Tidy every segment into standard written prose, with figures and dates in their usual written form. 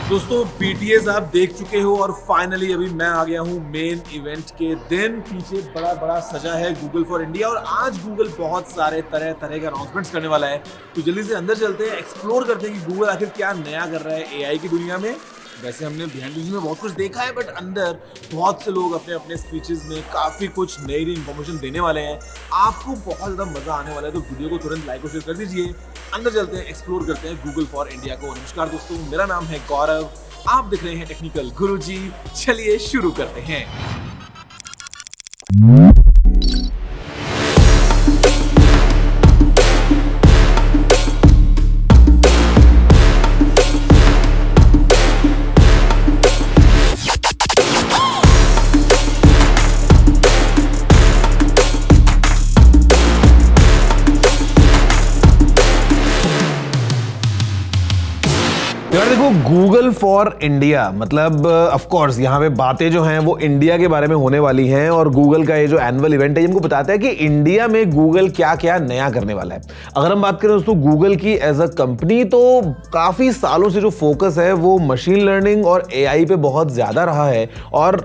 दोस्तों बीटीएस आप देख चुके हो और फाइनली अभी मैं आ गया हूँ मेन इवेंट के दिन। पीछे बड़ा बड़ा सजा है गूगल फॉर इंडिया और आज गूगल बहुत सारे तरह तरह के अनाउंसमेंट्स करने वाला है। तो जल्दी से अंदर चलते हैं, एक्सप्लोर करते हैं कि गूगल आखिर क्या नया कर रहा है एआई की दुनिया में। वैसे हमने बिहाइंड द सीन में बहुत कुछ देखा है, बट अंदर बहुत से लोग अपने अपने स्पीचेस में काफी कुछ नई नई इंफॉर्मेशन देने वाले हैं। आपको बहुत ज्यादा मजा आने वाला है, तो वीडियो को तुरंत लाइक और शेयर कर दीजिए। अंदर चलते हैं, एक्सप्लोर करते हैं गूगल फॉर इंडिया को। नमस्कार दोस्तों, मेरा नाम है गौरव, आप दिख रहे हैं टेक्निकल गुरुजी। चलिए शुरू करते हैं। यार देखो, गूगल फॉर इंडिया मतलब ऑफ कोर्स यहाँ पे बातें जो हैं वो इंडिया के बारे में होने वाली हैं और गूगल का ये जो एनुअल इवेंट है हमको बताता है कि इंडिया में गूगल क्या क्या नया करने वाला है। अगर हम बात करें दोस्तों गूगल की एज अ कंपनी, तो काफी सालों से जो फोकस है वो मशीन लर्निंग और एआई पे बहुत ज्यादा रहा है। और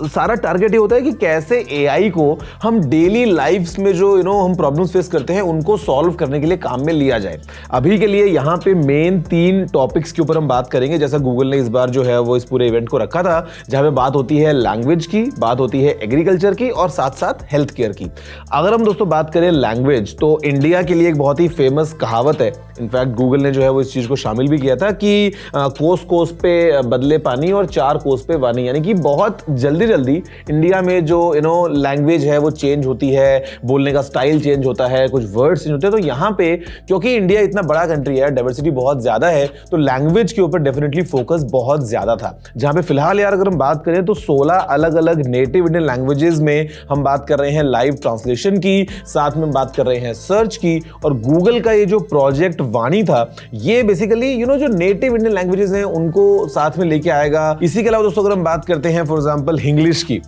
सारा टारगेट ये होता है कि कैसे एआई को हम डेली लाइफ्स में जो हम प्रॉब्लम्स फेस करते हैं उनको सॉल्व करने के लिए काम में लिया जाए। अभी के लिए यहाँ पे मेन 3 टॉपिक्स के ऊपर हम बात करेंगे। जैसा गूगल ने इस बार जो है वो इस पूरे इवेंट को रखा था, जहां पे बात होती है लैंग्वेज की, बात होती है एग्रीकल्चर की और साथ साथ हेल्थ केयर की। अगर हम दोस्तों बात करें लैंग्वेज, तो इंडिया के लिए एक बहुत ही फेमस कहावत है। इनफैक्ट गूगल ने जो है वो इस चीज को शामिल भी किया था कि कोस कोस पे बदले पानी और 4 कोस पे वानी, यानी कि बहुत जल्दी जल्दी इंडिया में जो लैंग्वेज है वो चेंज होती है, बोलने का स्टाइल चेंज होता है, कुछ वर्ड्स चेंज होते हैं। तो यहाँ पे क्योंकि इंडिया इतना बड़ा कंट्री है, डाइवर्सिटी बहुत ज्यादा है, तो लैंग्वेज के ऊपर डेफिनेटली फोकस बहुत ज्यादा था। जहां पे फिलहाल यार अगर हम बात करें तो 16 अलग अलग नेटिव इंडियन लैंग्वेजेस में हम बात कर रहे हैं लाइव ट्रांसलेशन की, साथ में बात कर रहे हैं सर्च की। और गूगल का ये जो प्रोजेक्ट वाणी था, ये बेसिकली जो नेटिव इंडियन लैंग्वेजेस हैं उनको साथ में लेके आएगा। इसी के अलावा दोस्तों अगर हम बात करते हैं फॉर एग्जांपल इंग्लिश की,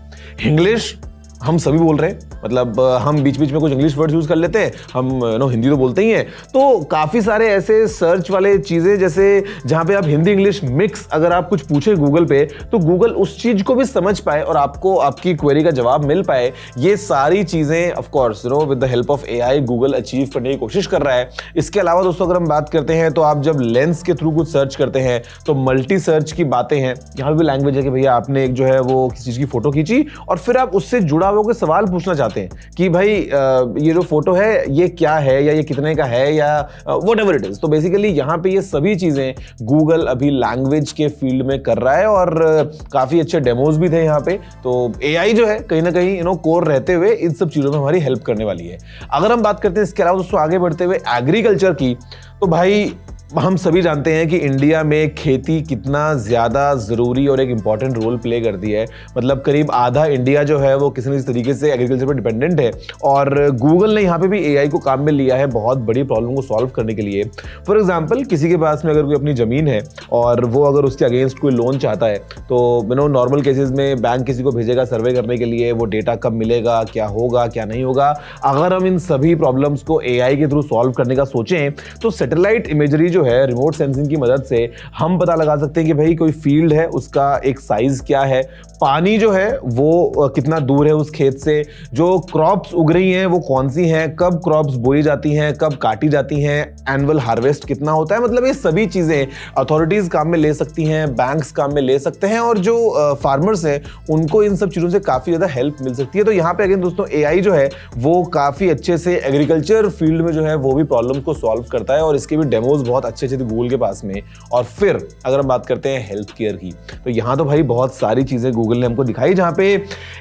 इंग्लिश हम सभी बोल रहे हैं, मतलब हम बीच बीच में कुछ इंग्लिश वर्ड्स यूज कर लेते हैं, हम हिंदी तो बोलते ही हैं। तो काफी सारे ऐसे सर्च वाले चीजें, जैसे जहां पे आप हिंदी इंग्लिश मिक्स अगर आप कुछ पूछे गूगल पे, तो गूगल उस चीज को भी समझ पाए और आपको आपकी क्वेरी का जवाब मिल पाए। ये सारी चीजें of course with the help of AI Google achieve करने की कोशिश कर रहा है। इसके अलावा दोस्तों अगर हम बात करते हैं, तो आप जब लेंस के थ्रू कुछ सर्च करते हैं तो मल्टी सर्च की बातें हैं। यहाँ भी लैंग्वेज है कि भैया आपने एक जो है वो किसी चीज की फोटो खींची और फिर आप उससे जुड़ा हुआ कोई सवाल पूछना चाहते हैं कि भाई ये जो फोटो है ये क्या है, या ये कितने का है, या व्हाटएवर इट इज। तो बेसिकली यहाँ पे ये सभी चीजें गूगल अभी लैंग्वेज के फील्ड में कर रहा है और काफी अच्छे डेमोज भी थे यहाँ पे। तो एआई जो है कहीं ना कहीं कोर रहते हुए इन सब चीजों में हमारी हेल्प करने वाली है। अगर हम बात करते हैं इसके अलावा दोस्तों आगे बढ़ते हुए एग्रीकल्चर की, तो भाई हम सभी जानते हैं कि इंडिया में खेती कितना ज़्यादा ज़रूरी और एक इम्पॉर्टेंट रोल प्ले करती है। मतलब करीब आधा इंडिया जो है वो किसी न किसी तरीके से एग्रीकल्चर पर डिपेंडेंट है और गूगल ने यहाँ पे भी एआई को काम में लिया है बहुत बड़ी प्रॉब्लम को सॉल्व करने के लिए। फॉर एग्जांपल किसी के पास में अगर कोई अपनी ज़मीन है और वो अगर उसके अगेंस्ट कोई लोन चाहता है, तो नॉर्मल केसेस में बैंक किसी को भेजेगा सर्वे करने के लिए, वो डेटा कब मिलेगा, क्या होगा क्या नहीं होगा। अगर हम इन सभी प्रॉब्लम्स को एआई के थ्रू सॉल्व करने का सोचें, तो सैटेलाइट इमेजरी है रिमोट सेंसिंग की मदद से हम पता लगा सकते हैं कि भाई कोई फील्ड है उसका एक साइज क्या है, पानी जो है वो कितना दूर है उस खेत से, जो क्रॉप्स उग रही हैं वो कौन सी हैं, कब क्रॉप्स बोई जाती हैं, कब काटी जाती हैं, एनुअल हार्वेस्ट कितना होता है। मतलब ये सभी चीजें अथॉरिटीज काम में ले सकती हैं, बैंक्स काम में ले सकते हैं और जो फार्मर्स हैं उनको इन सब चीजों से काफी ज्यादा हेल्प मिल सकती है। तो यहाँ पे अगेन दोस्तों एआई जो है वो काफी अच्छे से एग्रीकल्चर फील्ड में जो है वो भी प्रॉब्लम को सॉल्व करता है और इसके भी डेमोज बहुत अच्छे थे गूगल के पास में। और फिर अगर हम बात करते हैं हेल्थ केयर की, तो यहाँ तो भाई बहुत सारी चीजें गूगल ने हमको दिखाई, जहां पे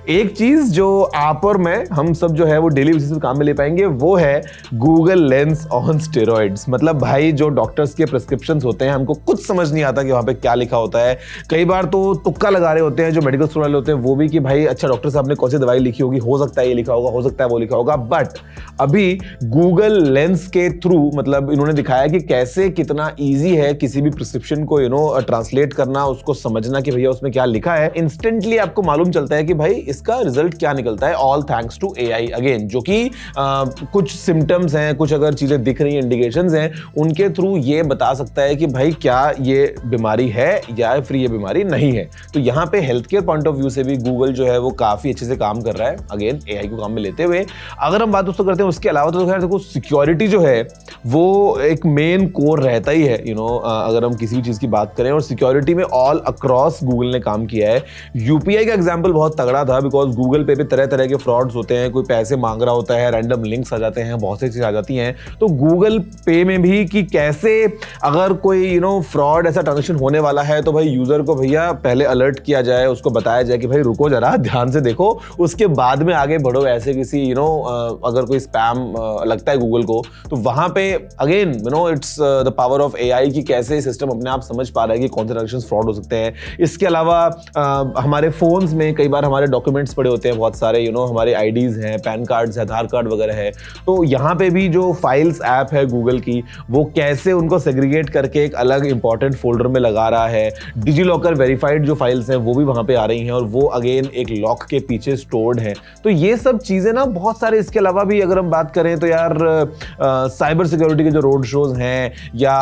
एक चीज जो आप और मैं हम सब जो है वो डेली बेसिस पे काम में ले पाएंगे, वो है गूगल लेंस ऑन स्टेरॉइड्स। मतलब भाई जो डॉक्टर्स के प्रिस्क्रिप्शंस होते हैं, हमको कुछ समझ नहीं आता कि वहां पे क्या लिखा होता है। कई बार तो तुक्का लगा रहे होते हैं जो मेडिकल स्टोर वाले होते हैं वो भी, कि भाई अच्छा डॉक्टर साहब ने कौन सी दवाई लिखी होगी, हो सकता है ये लिखा होगा, हो सकता है वो लिखा होगा। बट अभी गूगल लेंस के थ्रू मतलब इन्होंने दिखाया कि कैसे कितना ईजी है किसी भी प्रिस्क्रिप्शन को ट्रांसलेट करना, उसको समझना कि भैया उसमें क्या लिखा है। इंस्टेंट इंस्टेंटली आपको मालूम चलता है कि भाई इसका रिजल्ट क्या निकलता है, all thanks to AI again, जो कि कुछ सिम्टम्स हैं, कुछ अगर चीजें दिख रही हैं, इंडिकेशंस हैं, उनके थ्रू ये बता सकता है कि भाई क्या ये बीमारी है या फिर ये बीमारी नहीं है। तो यहाँ पे health care point of view से भी गूगल जो है वो काफी अच्छे से काम कर रहा है, अगेन एआई को काम में लेते हुए। अगर हम बात दोस्तों करते हैं उसके अलावा, तो खैर देखो सिक्योरिटी जो है वो एक मेन कोर रहता ही है, अगर हम किसी चीज की बात करें, और सिक्योरिटी में ऑल अक्रॉस गूगल ने काम किया है। यूपीआई का एग्जांपल बहुत तगड़ा था, बिकॉज गूगल पे भी तरह तरह के फ्रॉड्स होते हैं, कोई पैसे मांग रहा होता है, रैंडम लिंक्स आ जाते हैं, बहुत सी चीजें आ जाती हैं। तो गूगल पे में भी कि कैसे अगर कोई फ्रॉड ऐसा ट्रांजेक्शन होने वाला है तो भाई यूजर को भैया पहले अलर्ट किया जाए, उसको बताया जाए कि भाई रुको जरा, ध्यान से देखो, उसके बाद में आगे बढ़ो। ऐसे किसी अगर कोई स्पैम लगता है गूगल को, तो वहां पे again it's the power of AI कि कैसे सिस्टम अपने आप समझ पा रहा है कि कौन से ट्रांजेक्शन फ्रॉड हो सकते हैं। इसके अलावा हमारे फोन्स में कई बार हमारे डॉक्यूमेंट्स पड़े होते हैं बहुत सारे, हमारे आईडीज हैं, पैन कार्ड्स है, आधार कार्ड वगैरह है। तो यहाँ पे भी जो फाइल्स ऐप है गूगल की, वो कैसे उनको सेग्रीगेट करके एक अलग इंपॉर्टेंट फोल्डर में लगा रहा है। डिजी लॉकर वेरीफाइड जो फाइल्स हैं वो भी वहां पे आ रही हैं, और वो अगेन एक लॉक के पीछे स्टोर्ड है। तो ये सब चीजें ना बहुत सारे, इसके अलावा भी अगर हम बात करें तो यार साइबर सिक्योरिटी के जो रोड शोज हैं, या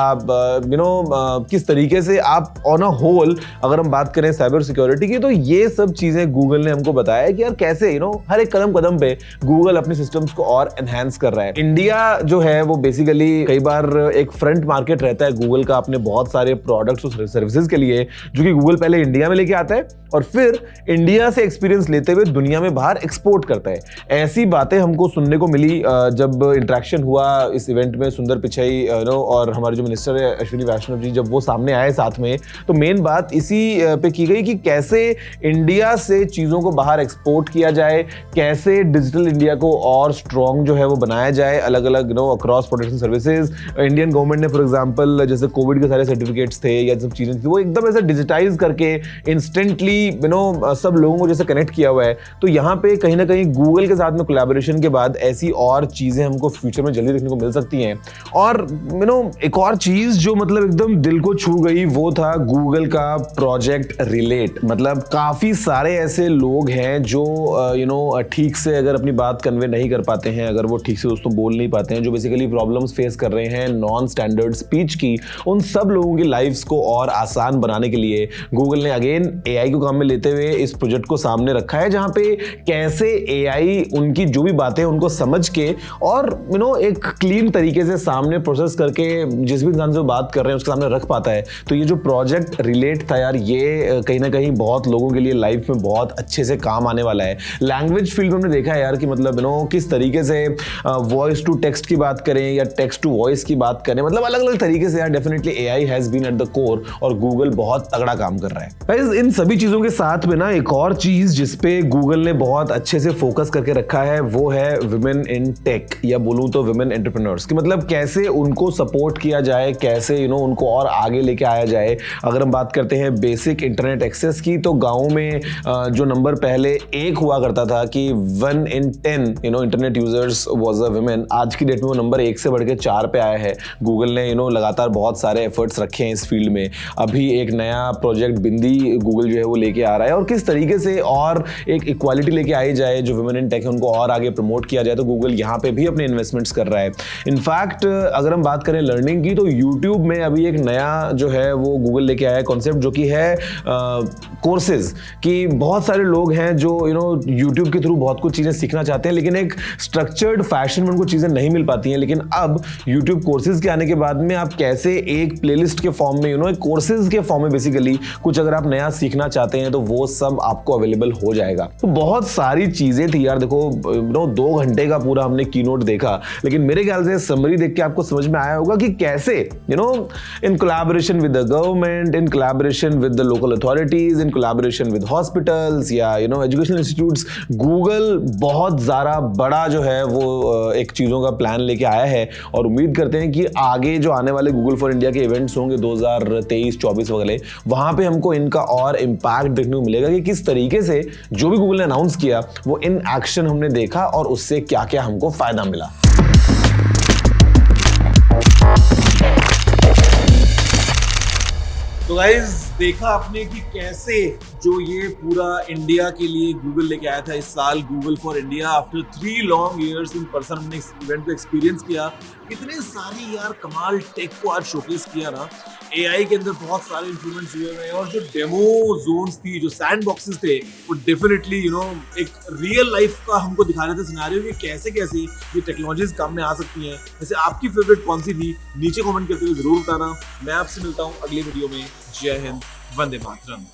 किस तरीके से आप ऑन अ होल अगर हम बात करें साइबर सिक्योरिटी की, तो ये सब चीजें गूगल ने हमको बताया कि यार कैसे हर एक कदम कदम पे गूगल अपने सिस्टम्स को और एनहांस कर रहा है। इंडिया जो है वो बेसिकली कई बार एक फ्रंट मार्केट रहता है गूगल का अपने बहुत सारे प्रोडक्ट्स और सर्विसेज के लिए, जो कि गूगल पहले इंडिया में लेके आता है और फिर इंडिया से एक्सपीरियंस लेते हुए दुनिया में बाहर एक्सपोर्ट करता है। ऐसी बातें हमको सुनने को मिली जब इंटरेक्शन हुआ इस इवेंट में सुंदर पिचाई और हमारे जो मिनिस्टर है अश्विनी वैष्णव जी, जब वो सामने आए साथ में, तो मेन बात इसी पे की गई कि कैसे इंडिया से चीजों को बाहर एक्सपोर्ट किया जाए, कैसे डिजिटल इंडिया को और स्ट्रॉन्ग जो है वो बनाया जाए, अलग अलग across protection services. Indian government ने फॉर एग्जांपल जैसे कोविड के सारे सर्टिफिकेट्स थे या सब चीजें थी, वो एकदम ऐसे डिजिटाइज करके इंस्टेंटली सब लोगों को जैसे कनेक्ट किया हुआ है। तो यहाँ पे कहीं ना कहीं गूगल के साथ में कोलैबोरेशन के बाद ऐसी और चीजें हमको फ्यूचर में जल्दी देखने को मिल सकती हैं। और एक और चीज जो मतलब एकदम दिल को छू गई, वो था गूगल का प्रोजेक्ट रिलेट। मतलब काफी सारे ऐसे लोग हैं जो ठीक से अगर अपनी बात कन्वे नहीं कर पाते हैं, अगर वो ठीक से दोस्तों बोल नहीं पाते हैं, जो बेसिकली प्रॉब्लम्स फेस कर रहे हैं नॉन स्टैंडर्ड स्पीच की, उन सब लोगों की लाइफ्स को और आसान बनाने के लिए गूगल ने अगेन एआई को काम में लेते हुए इस प्रोजेक्ट को सामने रखा है, जहां पे कैसे एआई उनकी जो भी बातें उनको समझ के और एक क्लीन तरीके से सामने प्रोसेस करके जिस भी इंसान से बात कर रहे हैं उसके सामने रख पाता है। तो ये जो प्रोजेक्ट रिलेट था यार, ये कहीं ना कहीं बहुत लोगों के लिए लाइफ में बहुत अच्छे से काम आने वाला है। लैंग्वेज फील्ड में हमने देखा है यार कि मतलब किस तरीके से वॉइस टू टेक्स्ट की बात करें या टेक्स्ट टू वॉइस की बात करें, मतलब अलग अलग तरीके से यार definitely AI has been at the core और गूगल बहुत तगड़ा काम कर रहा है। गाइस, इन सभी चीजों के साथ में ना एक और चीज जिसपे गूगल ने बहुत अच्छे से फोकस करके रखा है, वो है विमेन इन टेक, या बोलूं तो विमेन एंटरप्रेन्योर्स की। मतलब कैसे उनको सपोर्ट किया जाए, कैसे उनको और आगे लेके आया जाए। अगर हम बात करते हैं बेसिक इंटरनेट एक्सेस की, तो गाँव में जो नंबर पहले 1 हुआ करता था कि 1 in 10 internet users was a women, आज की डेट में वो नंबर 1 से बढ़ के 4 पे आया है। गूगल ने लगातार बहुत सारे एफर्ट्स रखे हैं इस फील्ड में। अभी एक नया प्रोजेक्ट बिंदी गूगल जो है वो लेके आ रहा है, और किस तरीके से और एक इक्वालिटी लेके आई जाए, जो विमेन इन टेक है उनको और आगे प्रमोट किया जाए, तो गूगल यहाँ पे भी अपने इन्वेस्टमेंट्स कर रहा है। इनफैक्ट अगर हम बात करें लर्निंग की, तो यूट्यूब में अभी एक नया जो है वो गूगल लेके आया है कॉन्सेप्ट, जो कि है कोर्सेज। कि बहुत सारे लोग हैं जो यूट्यूब के थ्रू बहुत कुछ चीजें सीखना चाहते हैं, लेकिन एक स्ट्रक्चर्ड फैशन में उनको चीजें नहीं मिल पाती हैं। लेकिन अब यूट्यूब कोर्सेज के आने के बाद में आप कैसे एक प्लेलिस्ट के फॉर्म में एक कोर्सेज के फॉर्म में बेसिकली कुछ अगर आप नया सीखना चाहते हैं तो वो सब आपको अवेलेबल हो जाएगा। तो बहुत सारी चीजें थी यार, देखो 2 घंटे का पूरा हमने कीनोट देखा, लेकिन मेरे ख्याल से समरी देख के आपको समझ में आया होगा कि कैसे in collaboration with the government, in collaboration with the local authorities, in collaboration with hospitals या एजुकेशनल इंस्टीट्यूट्स, गूगल बहुत ज़्यादा बड़ा जो है वो एक चीज़ों का प्लान लेके आया है। और उम्मीद करते हैं कि आगे जो आने वाले गूगल फॉर इंडिया के इवेंट्स होंगे 2023-24 वगैरह, वहाँ पे हमको इनका और इम्पैक्ट देखने को मिलेगा कि किस तरीके से जो भी गूगल ने अनाउंस किया वो इन एक्शन हमने देखा और उससे क्या क्या हमको फायदा मिला। तो गाइस देखा आपने कि कैसे जो ये पूरा इंडिया के लिए गूगल लेके आया था इस साल Google for India after 3 long years in person हमने इस इवेंट को एक्सपीरियंस किया। इतने सारी यार कमाल टेक को आज शोकेस किया ना। एआई के अंदर बहुत सारे इंप्रूवमेंट्स हुए हैं और जो डेमो जोन्स थी, जो सैंड बॉक्सेस थे, वो डेफिनेटली एक रियल लाइफ का हमको दिखा रहे थे सिनेरियो कि कैसे कैसे ये टेक्नोलॉजीज काम में आ सकती हैं। वैसे आपकी फेवरेट कौन सी थी नीचे कमेंट करते हुए जरूर बताना। मैं आपसे मिलता हूँ अगली वीडियो में। जय हिंद, वंदे मातरम।